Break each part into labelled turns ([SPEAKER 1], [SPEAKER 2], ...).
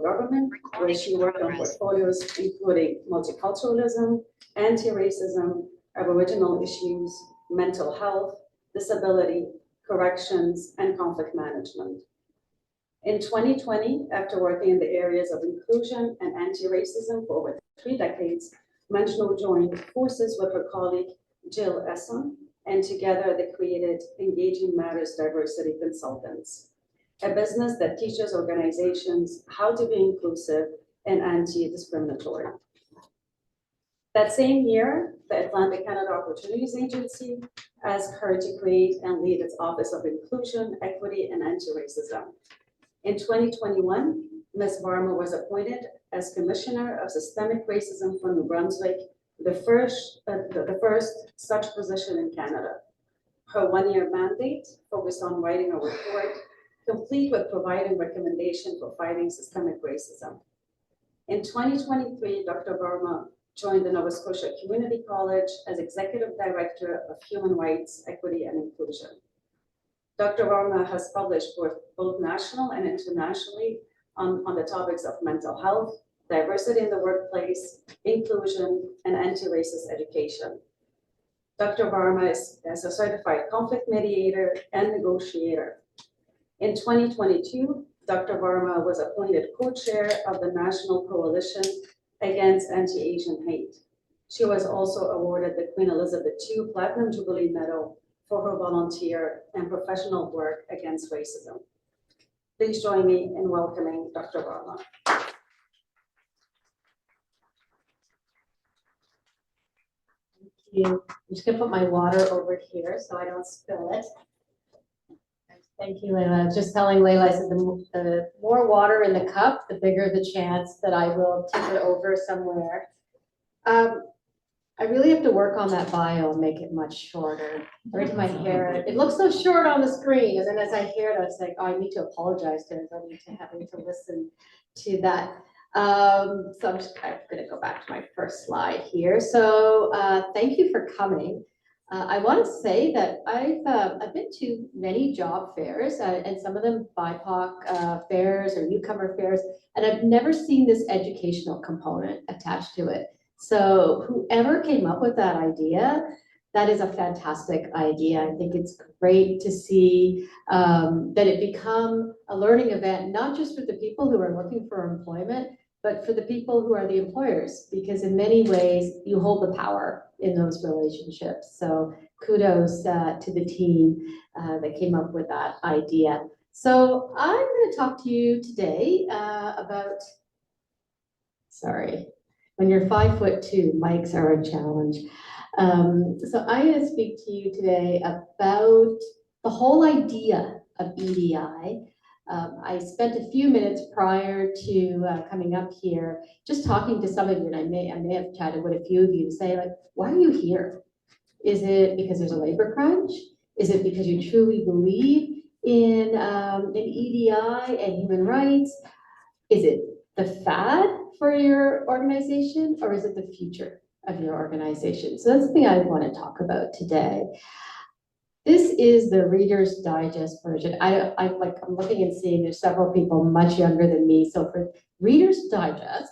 [SPEAKER 1] federal government, where she worked on portfolios including multiculturalism, anti-racism, Aboriginal issues, mental health, disability, corrections, and conflict management. In 2020, after working in the areas of inclusion and anti-racism for over 3 decades, Manju joined forces with her colleague Jill Esson, and together they created Engaging Matters Diversity Consultants, a business that teaches organizations how to be inclusive and anti-discriminatory. That same year, the Atlantic Canada Opportunities Agency asked her to create and lead its Office of Inclusion, Equity, and Anti-Racism. In 2021, Ms. Varma was appointed as Commissioner of Systemic Racism for New Brunswick, the first such position in Canada. Her 1-year mandate focused on writing a report, complete with providing recommendations for fighting systemic racism. In 2023, Dr. Varma joined the Nova Scotia Community College as Executive Director of Human Rights, Equity, and Inclusion. Dr. Varma has published both national and internationally on the topics of mental health, diversity in the workplace, inclusion, and anti-racist education. Dr. Varma is a certified conflict mediator and negotiator. In 2022, Dr. Varma was appointed co-chair of the National Coalition Against Anti-Asian Hate. She was also awarded the Queen Elizabeth II Platinum Jubilee Medal for her volunteer and professional work against racism. Please join me in welcoming Dr. Varma.
[SPEAKER 2] Thank you. I'm just gonna put my water over here so I don't spill it. Thank you, Layla. I was just telling Layla, I said the more water in the cup, the bigger the chance that I will tip it over somewhere. I really have to work on that bio and make it much shorter. Every time I hear it, it looks so short on the screen. And then as I hear it, I was like, oh, I need to apologize to everybody to having to listen to that. So I'm gonna go back to my first slide here. So thank you for coming. I want to say that I've been to many job fairs and some of them BIPOC fairs or newcomer fairs, and I've never seen this educational component attached to it. So whoever came up with that idea, that is a fantastic idea. I think it's great to see that it become a learning event, not just for the people who are looking for employment, but for the people who are the employers, because in many ways you hold the power in those relationships. So kudos to the team that came up with that idea. So I'm going to talk to you today about, sorry, when you're 5'2", mics are a challenge. So I'm going to speak to you today about the whole idea of EDI. I spent a few minutes prior to coming up here just talking to some of you, and I may have chatted with a few of you to say, like, why are you here? Is it because there's a labor crunch? Is it because you truly believe in EDI and human rights? Is it the fad for your organization, or is it the future of your organization? So that's the thing I want to talk about today. This is the Reader's Digest version. I'm looking and seeing there's several people much younger than me. So for Reader's Digest,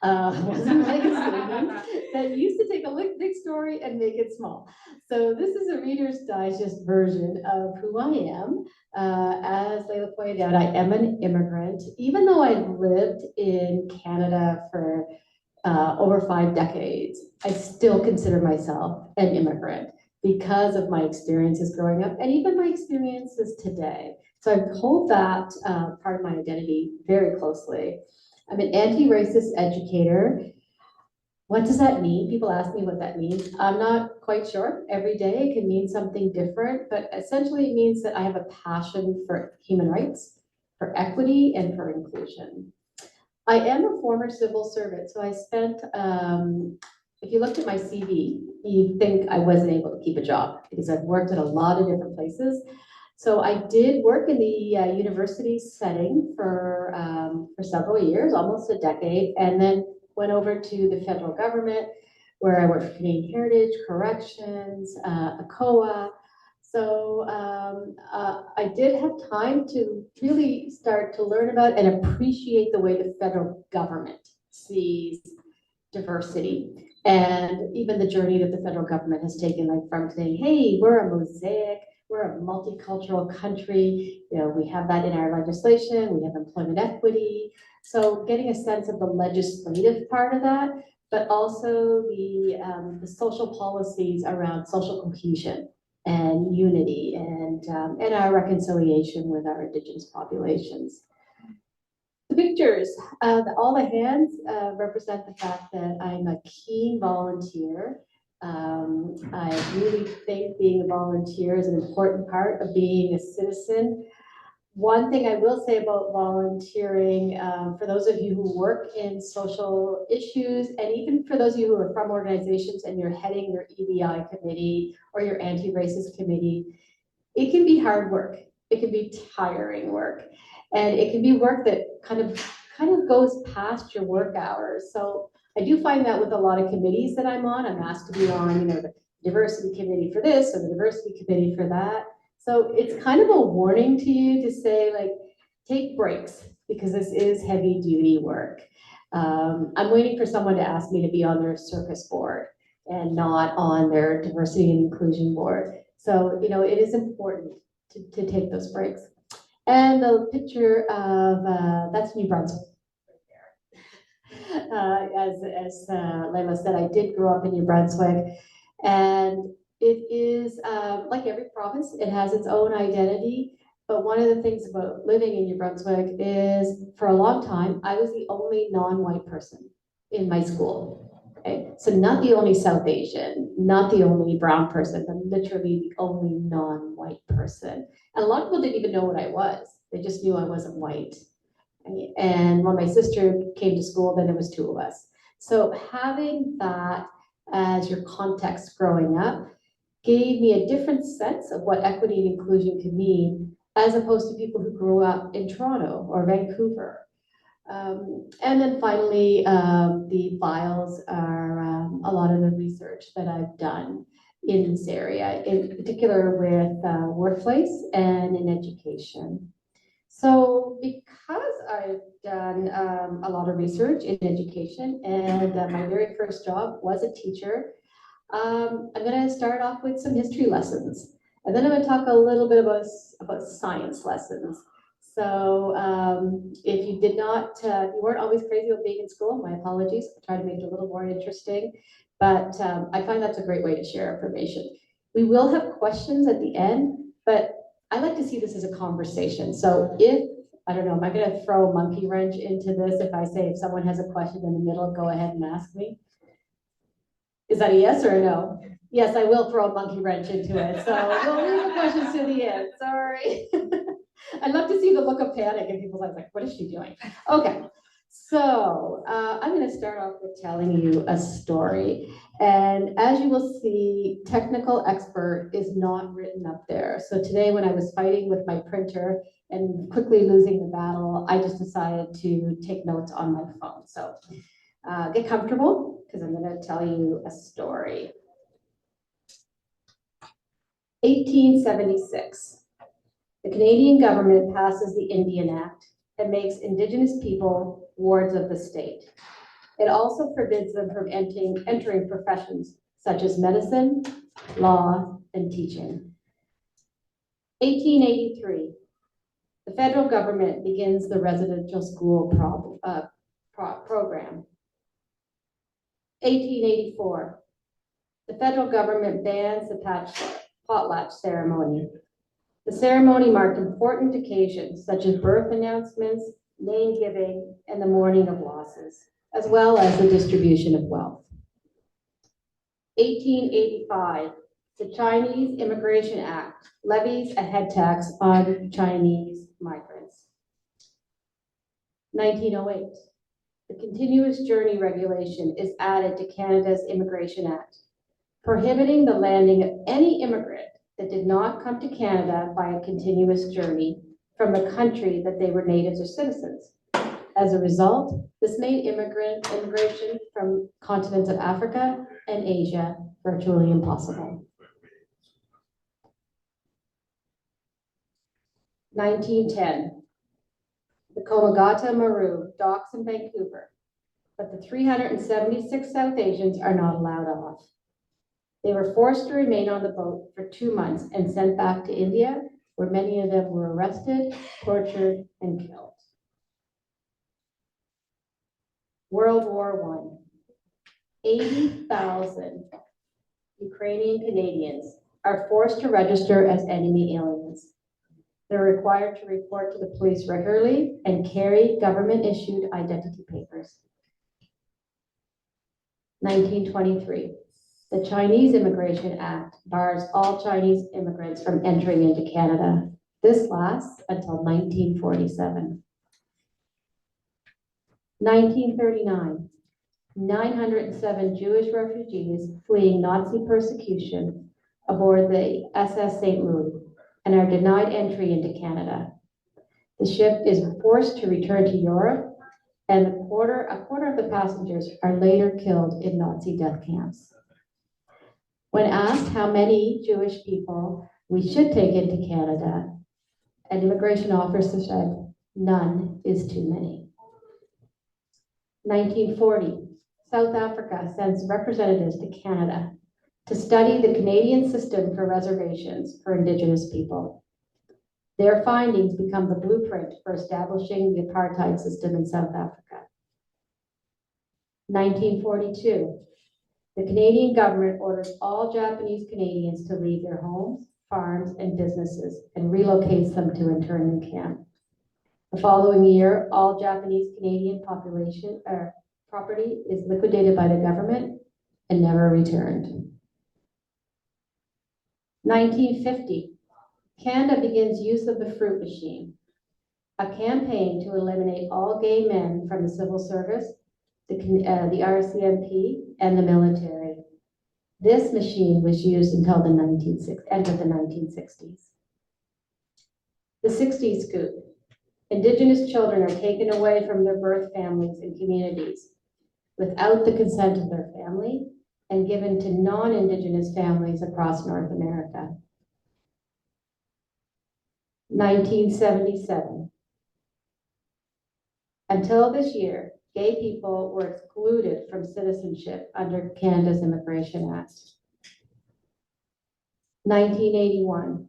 [SPEAKER 2] was a magazine that used to take a big story and make it small. So this is a Reader's Digest version of who I am. As Layla pointed out, I am an immigrant. Even though I've lived in Canada for over 5 decades, I still consider myself an immigrant, because of my experiences growing up and even my experiences today. So I hold that part of my identity very closely. I'm an anti-racist educator. What does that mean? People ask me what that means. I'm not quite sure. Every day it can mean something different, but essentially it means that I have a passion for human rights, for equity, and for inclusion. I am a former civil servant, so I spent if you looked at my CV, you'd think I wasn't able to keep a job because I've worked at a lot of different places. So I did work in the university setting for several years, almost a decade, and then went over to the federal government where I worked for Canadian Heritage, Corrections, ACOA. So I did have time to really start to learn about and appreciate the way the federal government sees diversity and even the journey that the federal government has taken, like from saying, hey, we're a mosaic, we're a multicultural country, you know, we have that in our legislation, we have employment equity. So getting a sense of the legislative part of that, but also the social policies around social cohesion and unity and our reconciliation with our Indigenous populations. The pictures, all the hands represent the fact that I'm a keen volunteer. I really think being a volunteer is an important part of being a citizen. One thing I will say about volunteering, for those of you who work in social issues, and even for those of you who are from organizations and you're heading your EDI committee or your anti-racist committee, it can be hard work. It can be tiring work. And it can be work that kind of goes past your work hours. So I do find that with a lot of committees that I'm on, I'm asked to be on, you know, the diversity committee for this or the diversity committee for that. So it's kind of a warning to you to say, like, take breaks because this is heavy duty work. I'm waiting for someone to ask me to be on their circus board and not on their diversity and inclusion board. So, you know, it is important to take those breaks. And the picture of, that's New Brunswick. As Layla said, I did grow up in New Brunswick, and it is, like every province, it has its own identity. But one of the things about living in New Brunswick is, for a long time, I was the only non-white person in my school. Okay? So not the only South Asian, not the only brown person, but literally the only non-white person. And a lot of people didn't even know what I was. They just knew I wasn't white. And when my sister came to school, then there was two of us. So having that as your context growing up gave me a different sense of what equity and inclusion can mean, as opposed to people who grew up in Toronto or Vancouver. And then finally, the files are a lot of the research that I've done in this area, in particular with workplace and in education. So because I've done a lot of research in education and my very first job was a teacher, I'm going to start off with some history lessons. And then I'm going to talk a little bit about science lessons. So if you did not, you weren't always crazy about being in school, my apologies. I tried to make it a little more interesting, but I find that's a great way to share information. We will have questions at the end, but I like to see this as a conversation. So if, I don't know, am I going to throw a monkey wrench into this? If I say, if someone has a question in the middle, go ahead and ask me. Is that a yes or a no? Yes, I will throw a monkey wrench into it. So we'll leave the questions to the end. Sorry. I'd love to see the look of panic in people's eyes, like, what is she doing? Okay. So I'm going to start off with telling you a story. And as you will see, technical expert is not written up there. So today when I was fighting with my printer and quickly losing the battle, I just decided to take notes on my phone. So get comfortable because I'm going to tell you a story. 1876. The Canadian government passes the Indian Act and makes Indigenous people wards of the state. It also forbids them from entering professions such as medicine, law, and teaching. 1883. The federal government begins the residential school program. 1884. The federal government bans the potlatch ceremony. The ceremony marked important occasions such as birth announcements, name giving, and the mourning of losses, as well as the distribution of wealth. 1885, the Chinese Immigration Act levies a head tax on Chinese migrants. 1908, the Continuous Journey Regulation is added to Canada's Immigration Act, prohibiting the landing of any immigrant that did not come to Canada by a continuous journey from the country that they were natives or citizens. As a result, this made immigration from continents of Africa and Asia virtually impossible. 1910, the Komagata Maru docks in Vancouver, but the 376 South Asians are not allowed off. They were forced to remain on the boat for 2 months and sent back to India, where many of them were arrested, tortured, and killed. World War I. 80,000 Ukrainian Canadians are forced to register as enemy aliens. They're required to report to the police regularly and carry government-issued identity papers. 1923. The Chinese Immigration Act bars all Chinese immigrants from entering into Canada. This lasts until 1947. 1939. 907 Jewish refugees fleeing Nazi persecution aboard the SS St. Louis and are denied entry into Canada. The ship is forced to return to Europe, and a quarter of the passengers are later killed in Nazi death camps. When asked how many Jewish people we should take into Canada, an immigration officer said, "None is too many." 1940, South Africa sends representatives to Canada to study the Canadian system for reservations for Indigenous people. Their findings become the blueprint for establishing the apartheid system in South Africa. 1942, the Canadian government orders all Japanese Canadians to leave their homes, farms, and businesses and relocates them to internment camp. The following year, all Japanese Canadian property is liquidated by the government and never returned. 1950, Canada begins use of the fruit machine, a campaign to eliminate all gay men from the civil service, the RCMP, and the military. This machine was used until the end of the 1960s. The 60s scoop. Indigenous children are taken away from their birth families and communities without the consent of their family and given to non-Indigenous families across North America. 1977. Until this year, gay people were excluded from citizenship under Canada's Immigration Act. 1981.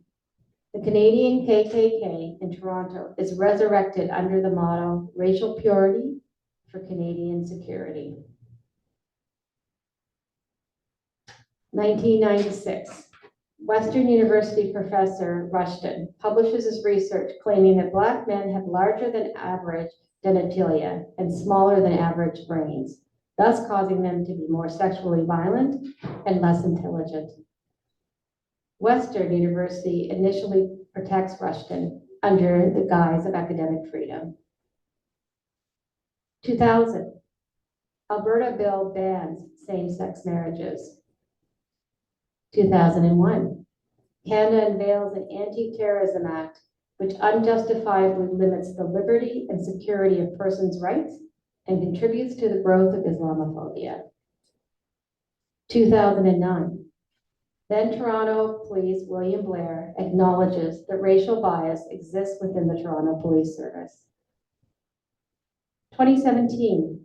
[SPEAKER 2] The Canadian KKK in Toronto is resurrected under the motto, "Racial Purity for Canadian Security." 1996. Western University professor Rushton publishes his research claiming that Black men have larger than average genitalia and smaller than average brains, thus causing them to be more sexually violent and less intelligent. Western University initially protects Rushton under the guise of academic freedom. 2000, Alberta bill bans same-sex marriages. 2001, Canada unveils an anti-terrorism act which unjustifiably limits the liberty and security of persons' rights and contributes to the growth of Islamophobia. 2009, then Toronto Police William Blair acknowledges that racial bias exists within the Toronto Police Service. 2017,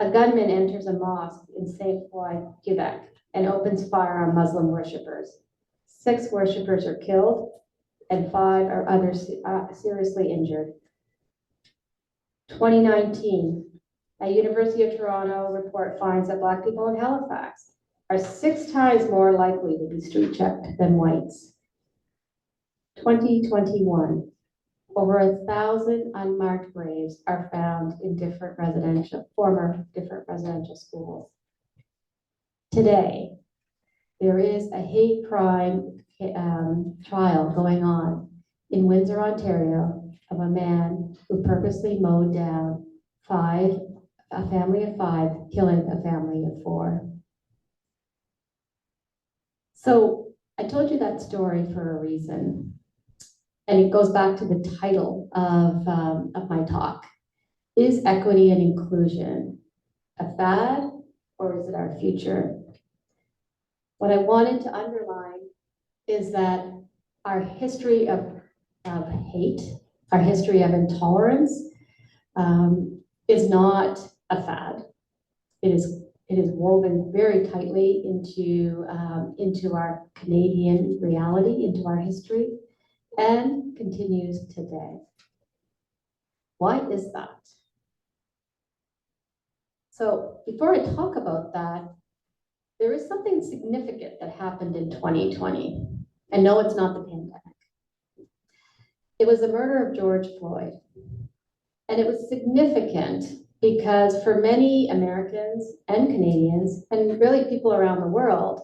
[SPEAKER 2] a gunman enters a mosque in St. Croix, Quebec, and opens fire on Muslim worshippers. 6 worshippers are killed and 5 are others seriously injured. 2019, a University of Toronto report finds that Black people in Halifax are 6 times more likely to be street checked than whites. 2021, over 1,000 unmarked graves are found in former different residential schools. Today, there is a hate crime trial going on in Windsor, Ontario, of a man who purposely mowed down a family of 5, killing a family of 4. So I told you that story for a reason, and it goes back to the title of my talk. Is equity and inclusion a fad, or is it our future? What I wanted to underline is that our history of of hate, our history of intolerance, is not a fad. It is woven very tightly into our Canadian reality, into our history, and continues today. Why is that? So before I talk about that, there is something significant that happened in 2020. And no, it's not the pandemic. It was the murder of George Floyd. And it was significant because for many Americans and Canadians, and really people around the world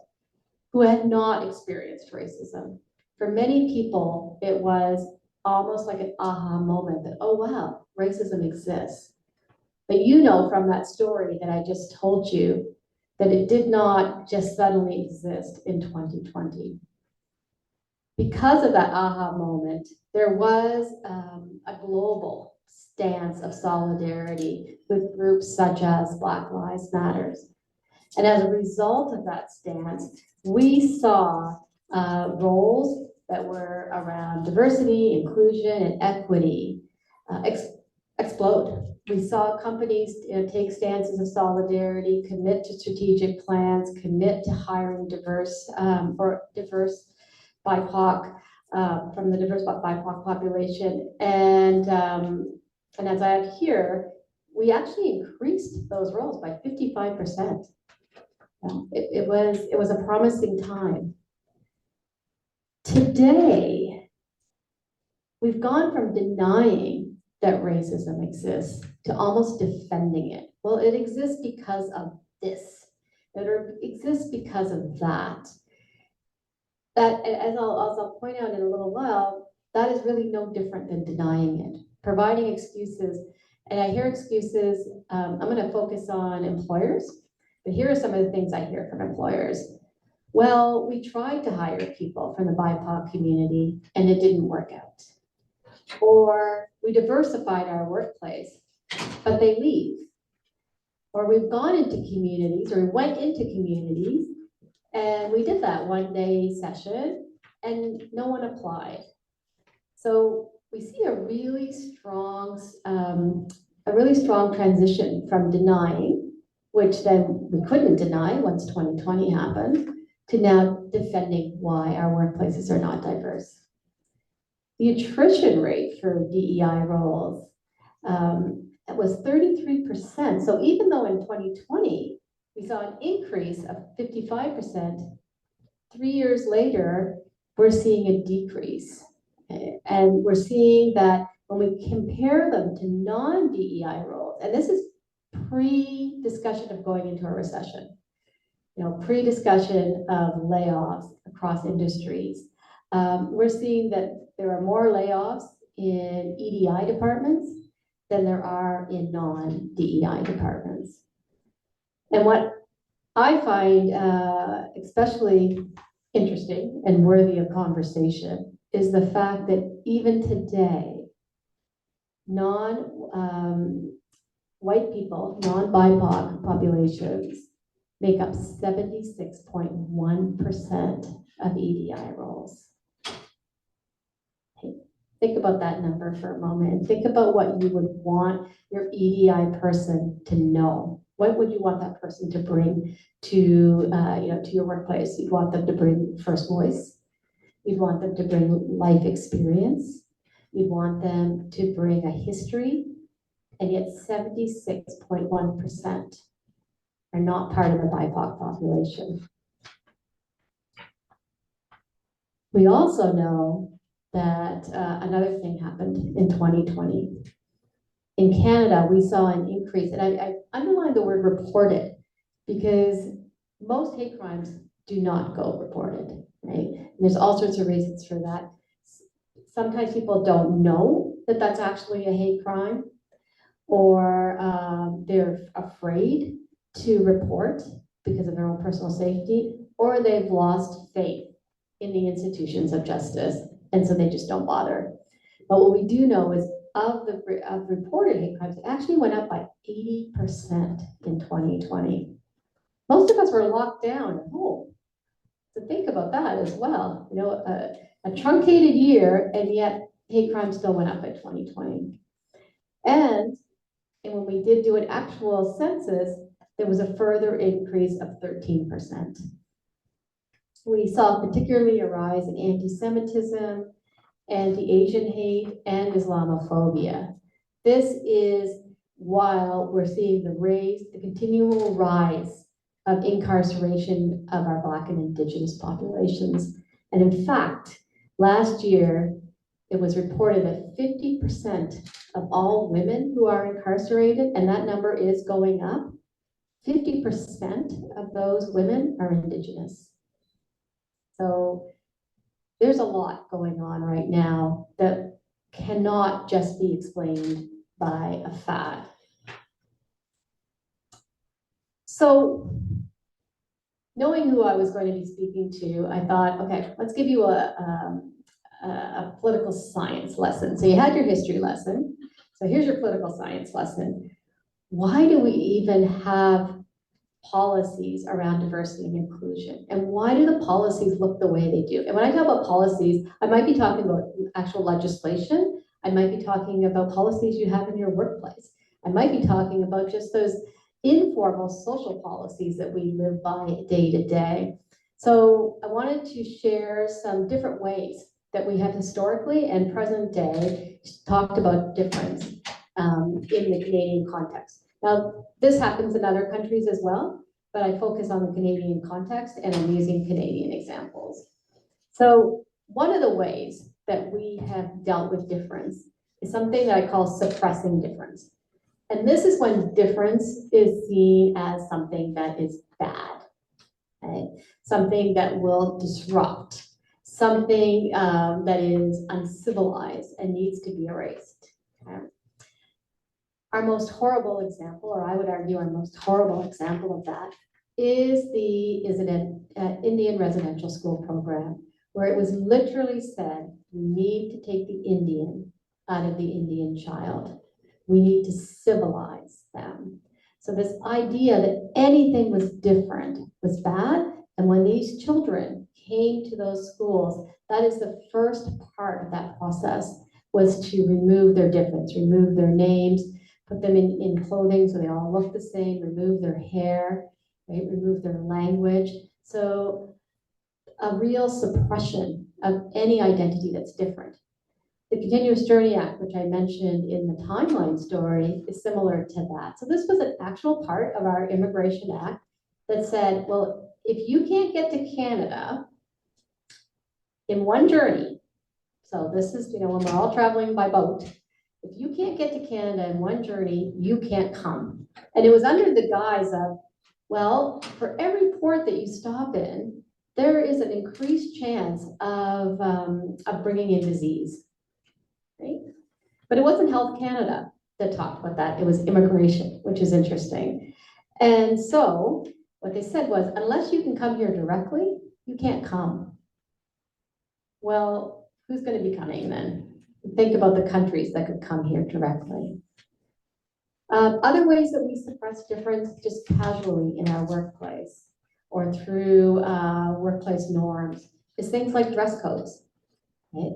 [SPEAKER 2] who had not experienced racism, for many people, it was almost like an aha moment that, oh, wow, racism exists. But you know from that story that I just told you that it did not just suddenly exist in 2020. Because of that aha moment, there was a global stance of solidarity with groups such as Black Lives Matter. And as a result of that stance, we saw roles that were around diversity, inclusion, and equity explode. We saw companies take stances of solidarity, commit to strategic plans, commit to hiring diverse BIPOC from the diverse BIPOC population. And as I have here, we actually increased those roles by 55%. It was a promising time. Today, we've gone from denying that racism exists to almost defending it. Well, it exists because of this. It exists because of that. That, as I'll point out in a little while, that is really no different than denying it, providing excuses. And I hear excuses, I'm gonna focus on employers, but here are some of the things I hear from employers. Well, we tried to hire people from the BIPOC community and it didn't work out. Or we diversified our workplace, but they leave. Or we've gone into communities, or we went into communities, and we did that one-day session, and no one applied. So we see a really strong transition from denying, which then we couldn't deny once 2020 happened, to now defending why our workplaces are not diverse. The attrition rate for DEI roles was 33%. So even though in 2020, we saw an increase of 55%, 3 years later, we're seeing a decrease. And we're seeing that when we compare them to non-DEI roles, and this is pre-discussion of going into a recession, pre-discussion of layoffs across industries, we're seeing that there are more layoffs in EDI departments than there are in non-DEI departments. And what I find especially interesting and worthy of conversation is the fact that even today, non-white people, non-BIPOC populations make up 76.1% of EDI roles. Think about that number for a moment and think about what you would want your EDI person to know. What would you want that person to bring to your workplace? You'd want them to bring first voice. You'd want them to bring life experience. You'd want them to bring a history, and yet 76.1% are not part of the BIPOC population. We also know that another thing happened in 2020. In Canada, we saw an increase, and I underlined the word reported because most hate crimes do not go reported, right? And there's all sorts of reasons for that. Sometimes people don't know that that's actually a hate crime, or they're afraid to report because of their own personal safety, or they've lost faith in the institutions of justice, and so they just don't bother. But what we do know is of reported hate crimes, it actually went up by 80% in 2020. Most of us were locked down at home. So think about that as well. A truncated year, and yet hate crime still went up in 2020. And when we did do an actual census, there was a further increase of 13%. We saw particularly a rise in anti-Semitism, anti-Asian hate, and Islamophobia. This is while we're seeing the continual rise of incarceration of our Black and Indigenous populations. And in fact, last year, it was reported that 50% of all women who are incarcerated, and that number is going up, 50% of those women are Indigenous. So there's a lot going on right now that cannot just be explained by a fad. So knowing who I was going to be speaking to, I thought, okay, let's give you a political science lesson. So you had your history lesson. So here's your political science lesson. Why do we even have policies around diversity and inclusion? And why do the policies look the way they do? And when I talk about policies, I might be talking about actual legislation. I might be talking about policies you have in your workplace. I might be talking about just those informal social policies that we live by day to day. So I wanted to share some different ways that we have historically and present day talked about difference in the Canadian context. Now, this happens in other countries as well, but I focus on the Canadian context and I'm using Canadian examples. So one of the ways that we have dealt with difference is something that I call suppressing difference. And this is when difference is seen as something that is bad, okay? Something that will disrupt, something that is uncivilized and needs to be erased. Okay? Our most horrible example, or I would argue our most horrible example of that, is an Indian residential school program, where it was literally said, we need to take the Indian out of the Indian child. We need to civilize them. So this idea that anything was different was bad, and when these children came to those schools, that is the first part of that process, was to remove their difference, remove their names, put them in clothing so they all look the same, remove their hair, right? Remove their language. So a real suppression of any identity that's different. The Continuous Journey Act, which I mentioned in the timeline story, is similar to that. So this was an actual part of our Immigration Act that said, well, if you can't get to Canada in one journey, so this is, when we're all traveling by boat, if you can't get to Canada in one journey, you can't come. And it was under the guise of, well, for every port that you stop in, there is an increased chance of bringing in disease. Right? But it wasn't Health Canada that talked about that. It was immigration, which is interesting. And so what they said was, unless you can come here directly, you can't come. Well, who's going to be coming then? Think about the countries that could come here directly. Other ways that we suppress difference just casually in our workplace or through workplace norms is things like dress codes. Right?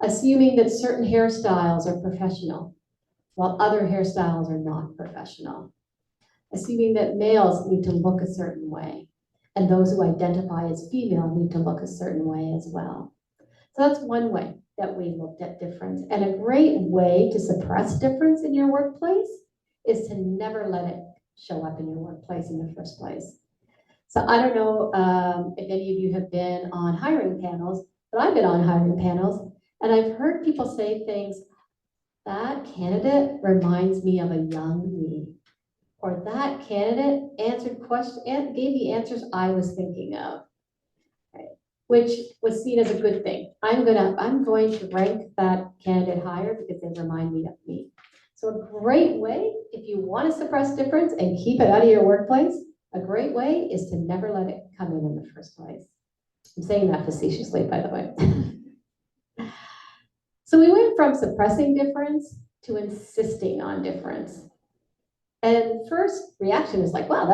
[SPEAKER 2] Assuming that certain hairstyles are professional, while other hairstyles are not professional. Assuming that males need to look a certain way, and those who identify as female need to look a certain way as well. So that's one way that we looked at difference. And a great way to suppress difference in your workplace is to never let it show up in your workplace in the first place. So I don't know if any of you have been on hiring panels, but I've been on hiring panels. And I've heard people say things, that candidate reminds me of a young me, or that candidate answered questions and gave the answers I was thinking of, right? Which was seen as a good thing. I'm going to rank that candidate higher because they remind me of me. So a great way, if you want to suppress difference and keep it out of your workplace, a great way is to never let it come in the first place. I'm saying that facetiously, by the way. So we went from suppressing difference to insisting on difference. And first reaction is like, wow,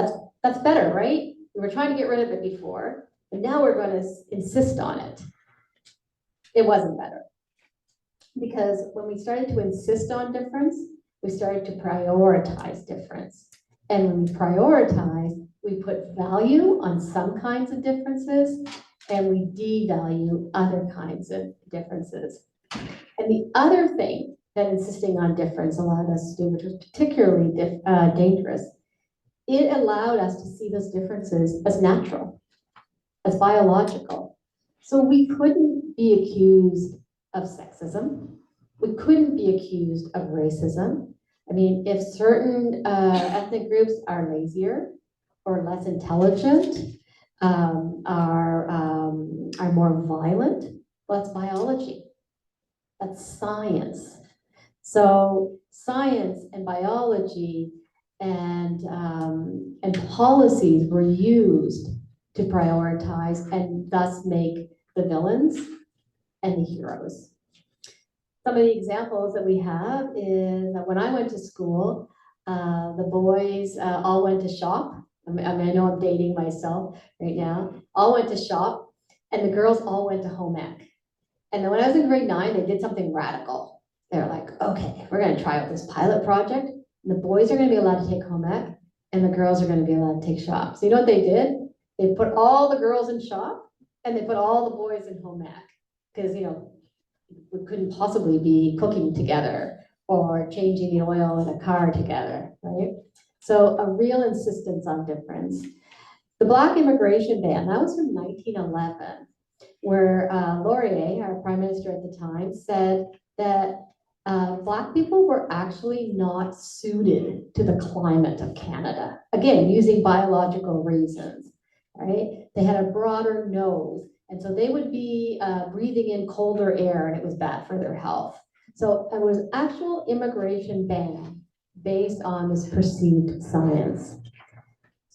[SPEAKER 2] that's better, right? We were trying to get rid of it before, and now we're going to insist on it. It wasn't better. Because when we started to insist on difference, we started to prioritize difference. And when we prioritize, we put value on some kinds of differences and we devalue other kinds of differences. And the other thing that insisting on difference allowed us to do, which was particularly dangerous, it allowed us to see those differences as natural, as biological. So we couldn't be accused of sexism. We couldn't be accused of racism. I mean, if certain ethnic groups are lazier or less intelligent, are more violent, well, that's biology. That's science. So science and biology and policies were used to prioritize and thus make the villains and the heroes. Some of the examples that we have is that when I went to school, the boys all went to shop. I know I'm dating myself right now. All went to shop, and the girls all went to home ec. And then when I was in grade 9, they did something radical. They're like, okay, we're going to try out this pilot project. The boys are going to be allowed to take home ec, and the girls are going to be allowed to take shop. So you know what they did? They put all the girls in shop, and they put all the boys in home ec, because we couldn't possibly be cooking together or changing the oil in a car together, right? So a real insistence on difference. The Black immigration ban, that was from 1911, where Laurier, our prime minister at the time, said that Black people were actually not suited to the climate of Canada. Again, using biological reasons, right? They had a broader nose, and so they would be breathing in colder air, and it was bad for their health. So it was actual immigration ban based on this perceived science.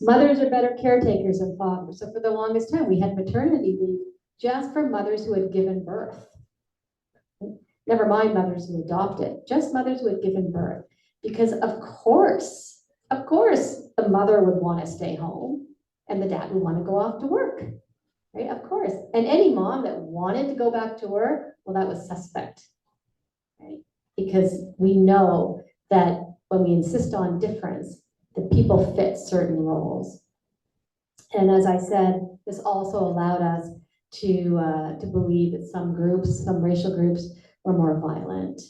[SPEAKER 2] Mothers are better caretakers than fathers. So for the longest time, we had maternity leave just for mothers who had given birth. Never mind mothers who adopted, just mothers who had given birth. Because of course, the mother would want to stay home and the dad would want to go off to work, right? Of course. And any mom that wanted to go back to work, well, that was suspect, right? Because we know that when we insist on difference, that people fit certain roles. And as I said, this also allowed us to believe that some groups, some racial groups, were more violent,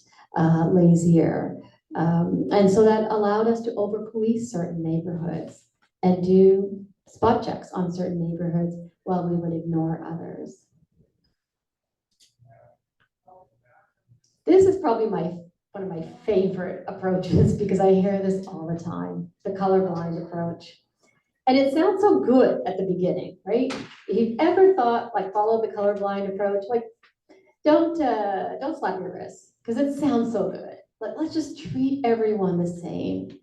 [SPEAKER 2] lazier. And so that allowed us to over-police certain neighborhoods and do spot checks on certain neighborhoods while we would ignore others. This is probably one of my favorite approaches because I hear this all the time, the colorblind approach. And it sounds so good at the beginning, right? If you've ever thought, like, follow the colorblind approach, like, don't slap your wrists, because it sounds so good. Let's just treat everyone the same.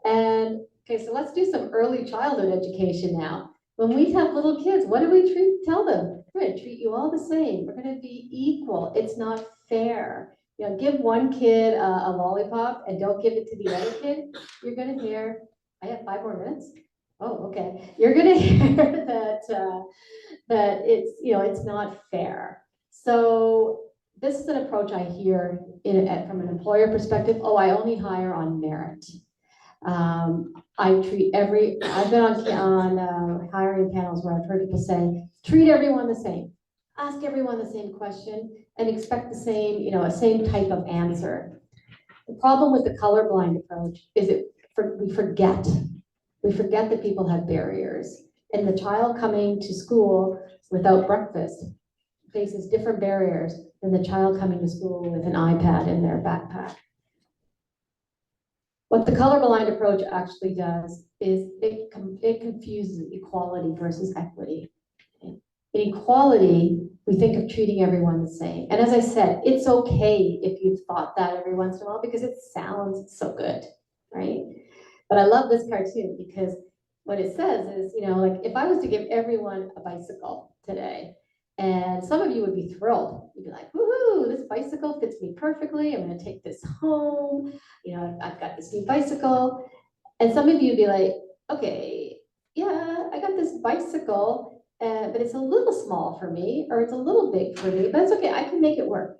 [SPEAKER 2] And, okay, so let's do some early childhood education now. When we have little kids, what do we tell them? We're gonna treat you all the same. We're gonna be equal. It's not fair. Give one kid a lollipop and don't give it to the other kid. You're gonna hear, I have 5 more minutes. Oh, okay. You're gonna hear that it's not fair. So this is an approach I hear from an employer perspective. Oh, I only hire on merit. I've been on hiring panels where I've heard people say, treat everyone the same, ask everyone the same question, and expect the same, a same type of answer. The problem with the colorblind approach is we forget that people have barriers, and the child coming to school without breakfast faces different barriers than the child coming to school with an iPad in their backpack. What the colorblind approach actually does is it confuses equality versus equity. In equality, we think of treating everyone the same. And as I said, it's okay if you've thought that every once in a while because it sounds so good, right? But I love this cartoon because what it says is, like if I was to give everyone a bicycle today, and some of you would be thrilled. You'd be like, woohoo, this bicycle fits me perfectly. I'm going to take this home. I've got this new bicycle. And some of you would be like, okay, yeah, I got this bicycle, but it's a little small for me, or it's a little big for me, but it's okay. I can make it work.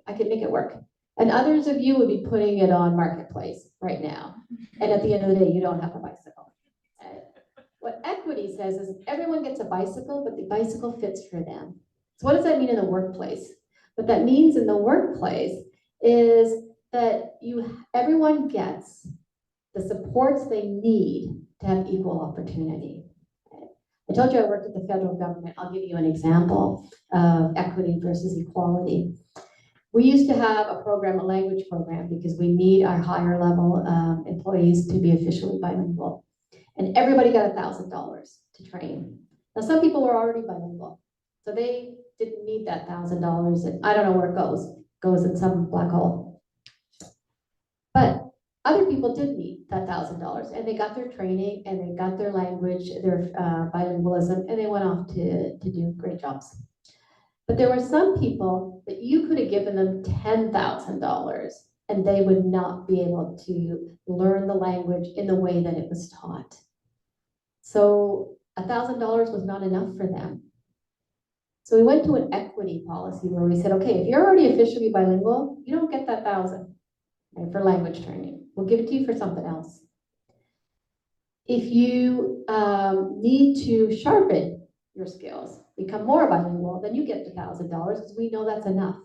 [SPEAKER 2] And others of you would be putting it on Marketplace right now. And at the end of the day, you don't have a bicycle. What equity says is everyone gets a bicycle, but the bicycle fits for them. So what does that mean in the workplace? What that means in the workplace is that everyone gets the supports they need to have equal opportunity. I told you I worked at the federal government. I'll give you an example of equity versus equality. We used to have a program, a language program, because we need our higher level employees to be officially bilingual. And everybody got $1,000 to train. Now, some people were already bilingual, so they didn't need that $1,000. And I don't know where it goes in some black hole. But other people did need that $1,000, and they got their training, and they got their language, their bilingualism, and they went off to do great jobs. But there were some people that you could have given them $10,000 and they would not be able to learn the language in the way that it was taught. So $1,000 was not enough for them. So we went to an equity policy where we said, okay, if you're already officially bilingual, you don't get that 1,000, right, for language training. We'll give it to you for something else. If you need to sharpen your skills, become more bilingual, then you get the $1,000 because we know that's enough.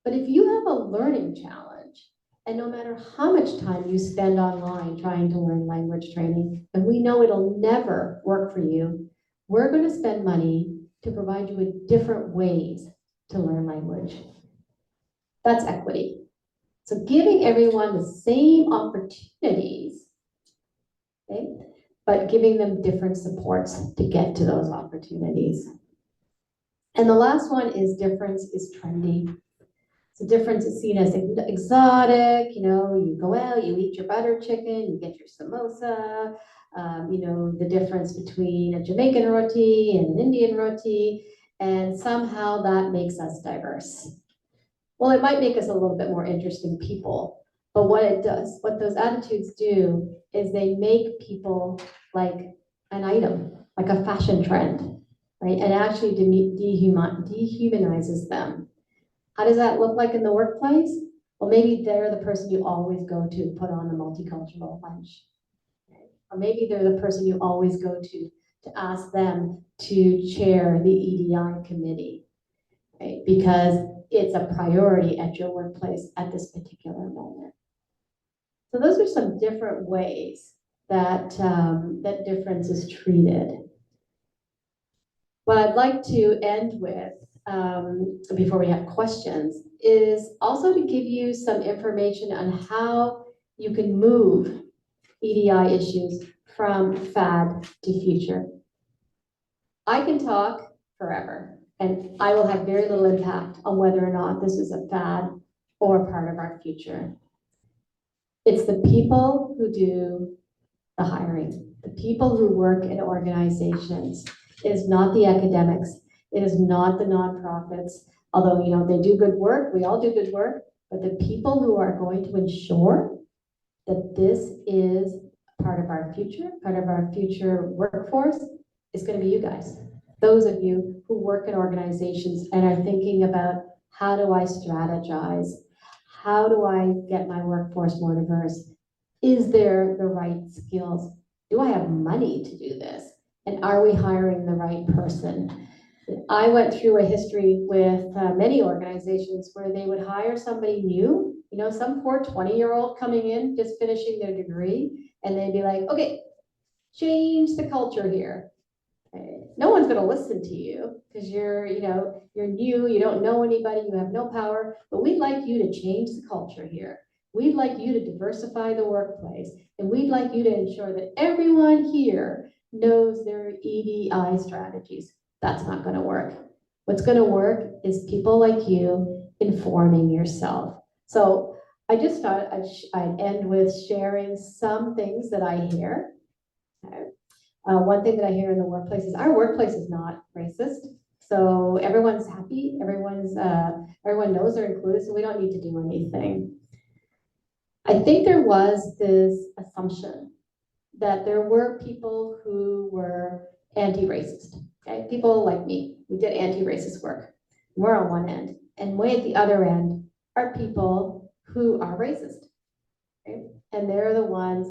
[SPEAKER 2] But if you have a learning challenge, and no matter how much time you spend online trying to learn language training, and we know it'll never work for you, we're going to spend money to provide you with different ways to learn language. That's equity. So giving everyone the same opportunities, okay, but giving them different supports to get to those opportunities. And the last one is difference is trendy. So difference is seen as exotic, you go out, you eat your butter chicken, you get your samosa, the difference between a Jamaican roti and an Indian roti, and somehow that makes us diverse. Well, it might make us a little bit more interesting people, but what those attitudes do is they make people like an item, like a fashion trend, right? And actually dehumanizes them. How does that look like in the workplace? Well, maybe they're the person you always go to put on the multicultural lunch. Okay? Or maybe they're the person you always go to ask them to chair the EDI committee, right? Because it's a priority at your workplace at this particular moment. So those are some different ways that, that difference is treated. What I'd like to end with, before we have questions, is also to give you some information on how you can move EDI issues from fad to future. I can talk forever, and I will have very little impact on whether or not this is a fad or a part of our future. It's the people who do the hiring, the people who work in organizations. It is not the academics. It is not the nonprofits, although, they do good work. We all do good work, but the people who are going to ensure that this is part of our future workforce is going to be you guys. Those of you who work in organizations and are thinking about, how do I strategize? How do I get my workforce more diverse? Is there the right skills? Do I have money to do this? And are we hiring the right person? I went through a history with many organizations where they would hire somebody new, some poor 20-year-old coming in, just finishing their degree, and they'd be like, okay, change the culture here. Okay. No one's going to listen to you because you're new, you don't know anybody, you have no power, but we'd like you to change the culture here. We'd like you to diversify the workplace, and we'd like you to ensure that everyone here knows their EDI strategies. That's not going to work. What's going to work is people like you informing yourself. So I just thought I'd end with sharing some things that I hear. Okay. One thing that I hear in the workplace is our workplace is not racist. So everyone's happy. Everyone knows they're included, so we don't need to do anything. I think there was this assumption that there were people who were anti-racist, okay? People like me, we did anti-racist work. We're on one end, and way at the other end are people who are racist. Right? And they're the ones